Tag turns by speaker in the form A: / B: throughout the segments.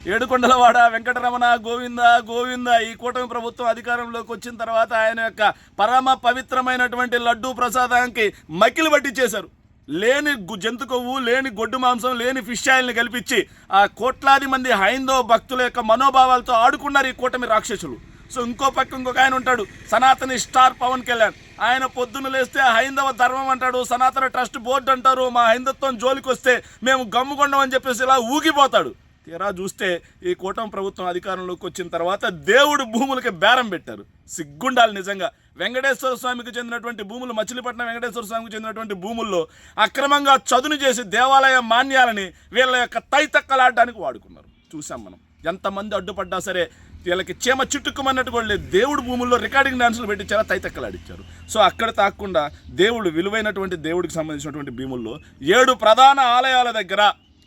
A: ఏడుకొండలవాడ వెంకటరమణ గోవింద గోవింద. ఈ కూటమి ప్రభుత్వం అధికారంలోకి వచ్చిన తర్వాత ఆయన యొక్క పరమ పవిత్రమైనటువంటి లడ్డూ ప్రసాదానికి మకిలి పట్టించేశారు. లేని జంతు కొవ్వు, లేని గొడ్డు మాంసం, లేని ఫిష్ ఆయిల్ని కల్పించి ఆ కోట్లాది మంది హైందవ భక్తుల యొక్క మనోభావాలతో ఆడుకున్నారు ఈ కూటమి రాక్షసులు. సో ఇంకొక ఆయన ఉంటాడు సనాతని స్టార్ పవన్ కళ్యాణ్. ఆయన పొద్దున్న లేస్తే హైందవ ధర్మం అంటాడు, సనాతన ట్రస్ట్ బోర్డు అంటారు, మా హైందత్వం జోలికి వస్తే మేము గమ్ముకొండం అని చెప్పేసి ఇలా ఊగిపోతాడు. తీరా చూస్తే ఈ కూటమి ప్రభుత్వం అధికారంలోకి వచ్చిన తర్వాత దేవుడు భూములకి బేరం పెట్టారు. సిగ్గుండాలి నిజంగా. వెంకటేశ్వర స్వామికి చెందినటువంటి భూములు, మచిలీపట్నం వెంకటేశ్వర స్వామికి చెందినటువంటి భూముల్లో అక్రమంగా చదును చేసి దేవాలయ మాన్యాలని వీళ్ళ యొక్క తైతక్కలాడడానికి వాడుకున్నారు. చూసాం మనం. ఎంతమంది అడ్డుపడ్డా సరే వీళ్ళకి చీమ చుట్టుకుమన్నట్టు కూడా లేదు. దేవుడు భూముల్లో రికార్డింగ్ డాన్సులు పెట్టించారా, తైతక్కలాడిచ్చారు. సో అక్కడ తాకుండా దేవుడు విలువైనటువంటి దేవుడికి సంబంధించినటువంటి భూముల్లో 7 ప్రధాన ఆలయాల దగ్గర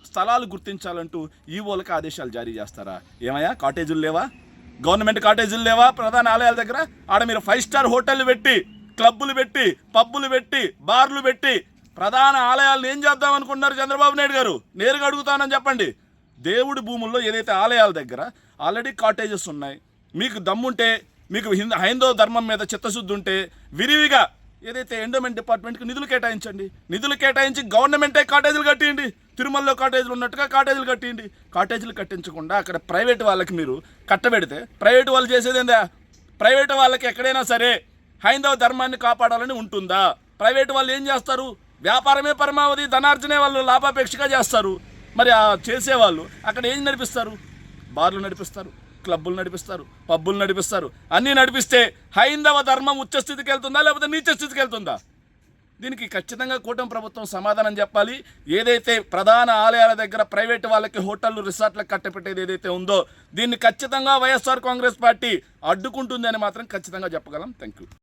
A: స్థలాలు గుర్తించాలంటూ ఈవోలకు ఆదేశాలు జారీ చేస్తారా? ఏమయ్యా కాటేజీలు లేవా? గవర్నమెంట్ కాటేజీలు లేవా ప్రధాన ఆలయాల దగ్గర? ఆడ మీరు 5 స్టార్ హోటళ్ళు పెట్టి, క్లబ్బులు పెట్టి, పబ్బులు పెట్టి, బార్లు పెట్టి ప్రధాన ఆలయాలను ఏం చేద్దాం అనుకుంటున్నారు చంద్రబాబు నాయుడు గారు? నేరుగా అడుగుతానని చెప్పండి. దేవుడి భూముల్లో ఏదైతే ఆలయాల దగ్గర ఆల్రెడీ కాటేజెస్ ఉన్నాయి, మీకు దమ్ముంటే, మీకు హైందవ ధర్మం మీద చిత్తశుద్ధి ఉంటే విరివిగా ఏదైతే ఎండోమెంట్ డిపార్ట్మెంట్కి నిధులు కేటాయించండి. నిధులు కేటాయించి గవర్నమెంటే కాటేజీలు కట్టియండి. తిరుమలలో కాటేజీలు ఉన్నట్టుగా కాటేజీలు కట్టియండి. కాటేజీలు కట్టించకుండా అక్కడ ప్రైవేట్ వాళ్ళకి మీరు కట్టబెడితే ప్రైవేట్ వాళ్ళు చేసేది ఏందా? ప్రైవేట్ వాళ్ళకి ఎక్కడైనా సరే హైందవ ధర్మాన్ని కాపాడాలని ఉంటుందా? ప్రైవేట్ వాళ్ళు ఏం చేస్తారు? వ్యాపారమే పరమావధి, ధనార్జనే వాళ్ళు లాభాపేక్షగా చేస్తారు. మరి ఆ చేసేవాళ్ళు అక్కడ ఏం నడిపిస్తారు? బార్లు నడిపిస్తారు, క్లబ్బులు నడిపిస్తారు, పబ్బులు నడిపిస్తారు. అన్నీ నడిపిస్తే హైందవ ధర్మం ఉచ్చస్థితికి వెళ్తుందా లేకపోతే నీచ స్థితికి వెళ్తుందా? దీనికి ఖచ్చితంగా కూటమి ప్రభుత్వం సమాధానం చెప్పాలి. ఏదైతే ప్రధాన ఆలయాల దగ్గర ప్రైవేటు వాళ్ళకి హోటళ్ళు, రిసార్ట్లకు కట్టపెట్టేది ఏదైతే ఉందో దీన్ని ఖచ్చితంగా వైఎస్ఆర్ కాంగ్రెస్ పార్టీ అడ్డుకుంటుంది అని మాత్రం ఖచ్చితంగా చెప్పగలం. Thank you.